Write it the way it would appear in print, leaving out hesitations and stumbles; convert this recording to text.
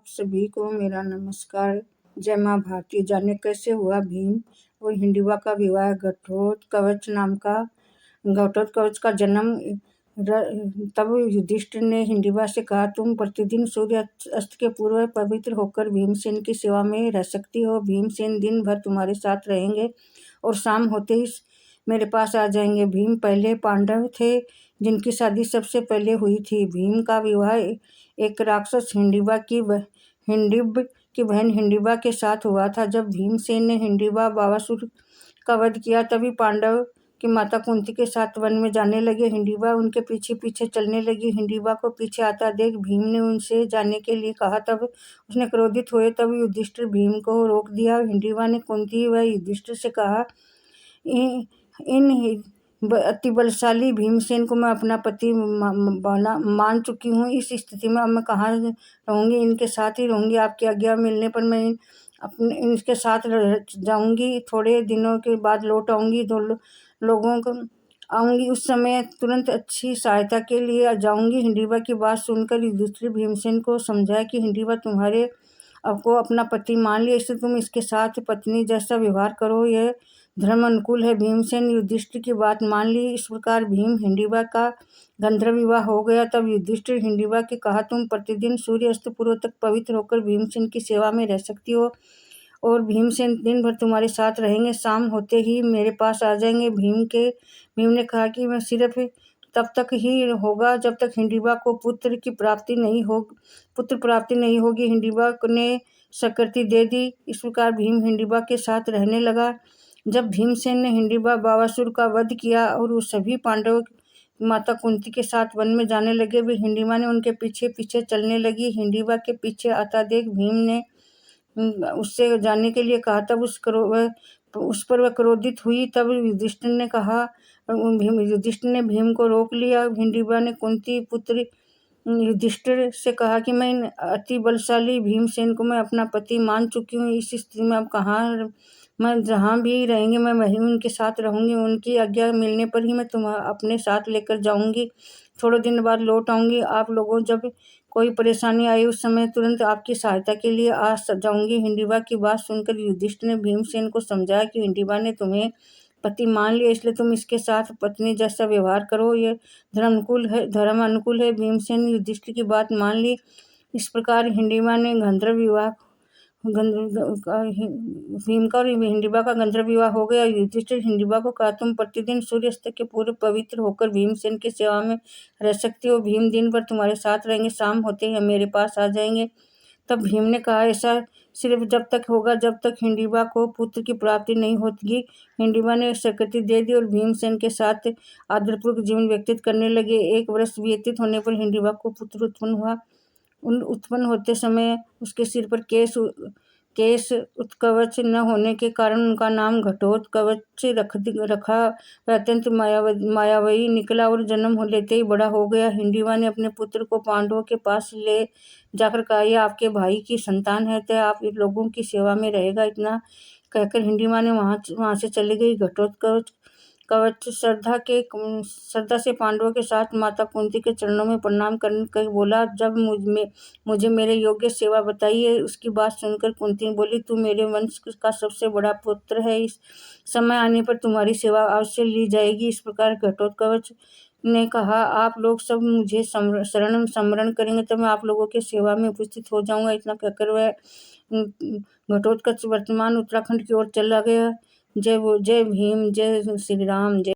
आप सभी को मेरा नमस्कार। जय माँ भारती। जाने कैसे हुआ भीम और हिंडीवा का विवाह। घटोत्कच का जन्म। तब युधिष्ठिर ने हिंडीवा से कहा, तुम प्रतिदिन सूर्य अस्त के पूर्व पवित्र होकर भीमसेन की सेवा में रह सकती हो। भीमसेन दिन भर तुम्हारे साथ रहेंगे और शाम होते ही मेरे पास आ जाएंगे। भीम पहले पांडव थे जिनकी शादी सबसे पहले हुई थी। भीम का विवाह एक राक्षस हिंडिब की बहन हिंडिबा के साथ हुआ था। जब भीमसेन ने हिंडिबा बावासुर का वध किया तभी पांडव की माता कुंती के साथ वन में जाने लगे। हिंडिबा उनके पीछे पीछे चलने लगी। हिंडिबा को पीछे आता देख भीम ने उनसे जाने के लिए कहा। तब उसने क्रोधित हुए तब युधिष्ठिर भीम को रोक दिया। हिंडिबा ने कुंती व युधिष्ठिर से कहा, इन अति बलशाली भीमसेन को मैं अपना पति मान चुकी हूँ। इस स्थिति में अब मैं कहाँ रहूँगी? इनके साथ ही रहूँगी। आपकी आज्ञा मिलने पर मैं इनके साथ जाऊँगी। थोड़े दिनों के बाद लौट आऊँगी। लोगों को आऊँगी। उस समय तुरंत अच्छी सहायता के लिए जाऊँगी। हिंडिबा की बात सुनकर युधिष्ठिर भीमसेन को समझाया कि हिंडिबा तुम्हारे को अपना पति मान लिया, इससे तुम इसके साथ पत्नी जैसा व्यवहार करो, यह धर्म अनुकूल है। भीमसेन युधिष्ठिर की बात मान ली। इस प्रकार भीम हिंडिबा का गंधर्व विवाह हो गया। तब युधिष्ठिर हिंडिबा के कहा, तुम प्रतिदिन सूर्य अस्त पूर्व तक पवित्र होकर भीमसेन की सेवा में रह सकती हो और भीमसेन दिन भर तुम्हारे साथ रहेंगे। शाम होते ही मेरे पास आ जाएंगे। भीम ने कहा कि मैं सिर्फ तब तक ही होगा जब तक हिंडिबा को पुत्र प्राप्ति नहीं होगी। हिंडिबा ने स्वीकृति दे दी। इस प्रकार भीम हिंडिबा के साथ रहने लगा। जब भीमसेन ने हिंडिबा बावासुर का वध किया और वो सभी पांडवों माता कुंती के साथ वन में जाने लगे, वे हिंडिबा ने उनके पीछे पीछे चलने लगी। हिंडिबा के पीछे आता देख भीम ने उससे जाने के लिए कहा। तब उस पर वह क्रोधित हुई। तब युधिष्ठिर ने भीम को रोक लिया। हिंडिबा ने कुंती पुत्र युधिष्ठिर से कहा कि मैं इन अति बलशाली भीमसेन को मैं अपना पति मान चुकी हूँ। इस स्थिति में अब कहाँ मैं जहाँ भी रहेंगे मैं वहीं उनके साथ रहूँगी। उनकी आज्ञा मिलने पर ही मैं तुम्हें अपने साथ लेकर जाऊँगी। थोड़े दिन बाद लौट आऊँगी। आप लोगों जब कोई परेशानी आई उस समय तुरंत आपकी सहायता के लिए आ जाऊँगी। हिंडिबा की बात सुनकर युधिष्ठिर ने भीमसेन को समझाया कि हिंडिबा ने तुम्हें पति मान लिया, इसलिए तुम इसके साथ पत्नी जैसा व्यवहार करो, यह धर्म अनुकूल है। भीमसेन ने युधिष्ठिर की बात मान ली। इस प्रकार हिंडिबा ने भीम का और हिंडिबा का गंधर्व विवाह हो गया। युधिष्ठिर हिंडिबा को कहा, तुम प्रतिदिन सूर्यास्त के पूर्व पवित्र होकर भीमसेन की सेवा में रह सकती हो। भीम दिन भर तुम्हारे साथ रहेंगे। शाम होते ही मेरे पास आ जाएंगे। तब भीम ने कहा, ऐसा सिर्फ जब तक होगा जब तक हिंडिबा को पुत्र की प्राप्ति नहीं होगी। हिंडिबा ने स्वीकृति दे दी और भीमसेन के साथ आदरपूर्वक जीवन व्यतीत करने लगे। 1 वर्ष व्यतीत होने पर हिंडिबा को पुत्र उत्पन्न हुआ। उत्पन्न होते समय उसके सिर पर केश उत्कवच न होने के कारण उनका नाम घटोत्कच रखा। वह अत्यंत मायावी निकला और जन्म लेते ही बड़ा हो गया। हिंडिबा ने अपने पुत्र को पांडवों के पास ले जाकर कहा, यह आपके भाई की संतान है, तो आप लोगों की सेवा में रहेगा। इतना कहकर हिंडिबा ने वहां से चली गई। घटोत्कच श्रद्धा से पांडवों के साथ माता कुंती के चरणों में प्रणाम कर बोला, जब मुझे मेरे योग्य सेवा बताइए। उसकी बात सुनकर कुंती बोली, तू मेरे वंश का सबसे बड़ा पुत्र है, इस समय आने पर तुम्हारी सेवा अवश्य ली जाएगी। इस प्रकार घटोत्कच ने कहा, आप लोग सब मुझे शरण समरण करेंगे तो मैं आप लोगों की सेवा में उपस्थित हो जाऊंगा। इतना कहकर वह घटोत्कच वर्तमान उत्तराखंड की ओर चला गया। जय भीम, जय श्री राम, जय।